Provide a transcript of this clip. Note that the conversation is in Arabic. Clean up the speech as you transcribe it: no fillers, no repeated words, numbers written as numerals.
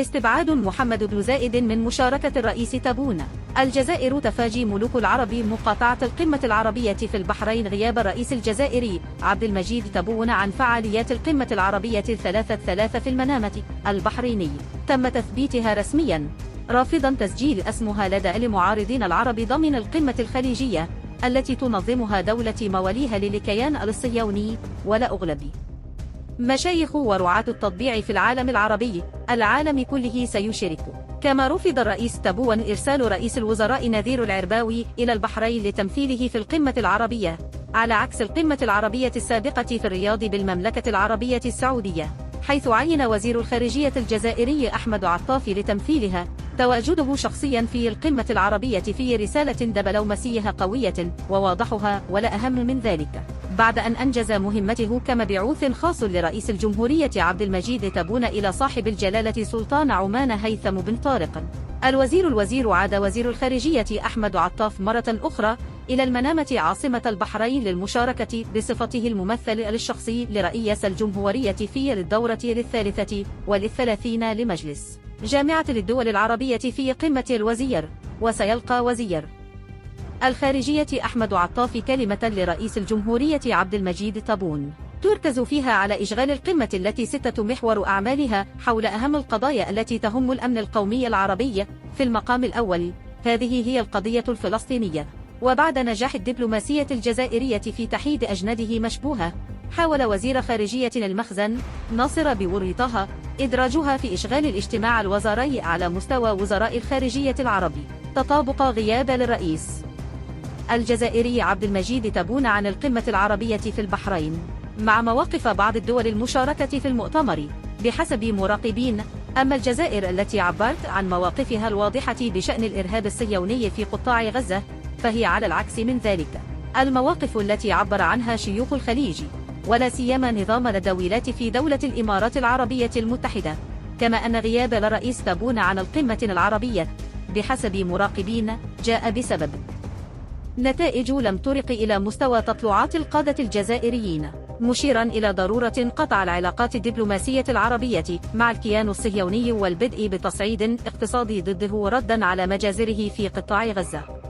استبعاد محمد بن زايد من مشاركة الرئيس تبون. الجزائر تفاجي ملوك العرب مقاطعة القمة العربية في البحرين غياب الرئيس الجزائري عبد المجيد تبون عن فعاليات القمة العربية الثلاثة في المنامة البحريني. تم تثبيتها رسميا، رافضا تسجيل اسمها لدى المعارضين العرب ضمن القمة الخليجية التي تنظمها دولة مواليها للكيان الصهيوني ولا أغلبي. مشايخ ورعاة التطبيع في العالم العربي العالم كله سيشارك. كما رفض الرئيس تبون إرسال رئيس الوزراء نذير العرباوي إلى البحرين لتمثيله في القمة العربية، على عكس القمة العربية السابقة في الرياض بالمملكة العربية السعودية، حيث عين وزير الخارجية الجزائري أحمد عطاف لتمثيلها. تواجده شخصيا في القمة العربية في رسالة دبلوماسية قوية وواضحها، ولا أهم من ذلك، بعد أن أنجز مهمته كمبعوث خاص لرئيس الجمهورية عبد المجيد تبون إلى صاحب الجلالة سلطان عمان هيثم بن طارق. الوزير عاد وزير الخارجية أحمد عطاف مرة أخرى إلى المنامة عاصمة البحرين للمشاركة بصفته الممثل الشخصي لرئيس الجمهورية في الدورة 33 لمجلس جامعة الدول العربية في قمة الوزير. وسيلقى وزير الخارجية أحمد عطاف كلمة لرئيس الجمهورية عبد المجيد تبون تركز فيها على إشغال القمة التي 6 محور أعمالها حول أهم القضايا التي تهم الأمن القومي العربي. في المقام الأول هذه هي القضية الفلسطينية. وبعد نجاح الدبلوماسية الجزائرية في تحييد أجناده مشبوهة، حاول وزير خارجية المخزن ناصر بوري طه إدراجها في إشغال الاجتماع الوزاري على مستوى وزراء الخارجية العربي. تطابق غياب للرئيس الجزائري عبد المجيد تبون عن القمة العربية في البحرين مع مواقف بعض الدول المشاركة في المؤتمر بحسب مراقبين. أما الجزائر التي عبرت عن مواقفها الواضحة بشأن الإرهاب الصهيوني في قطاع غزة، فهي على العكس من ذلك. المواقف التي عبر عنها شيوخ الخليج ولا سيما نظام الدولات في دولة الإمارات العربية المتحدة، كما أن غياب الرئيس تبون عن القمة العربية بحسب مراقبين جاء بسبب نتائج لم ترق إلى مستوى تطلعات القادة الجزائريين، مشيرا إلى ضرورة قطع العلاقات الدبلوماسية العربية مع الكيان الصهيوني والبدء بتصعيد اقتصادي ضده ردا على مجازره في قطاع غزة.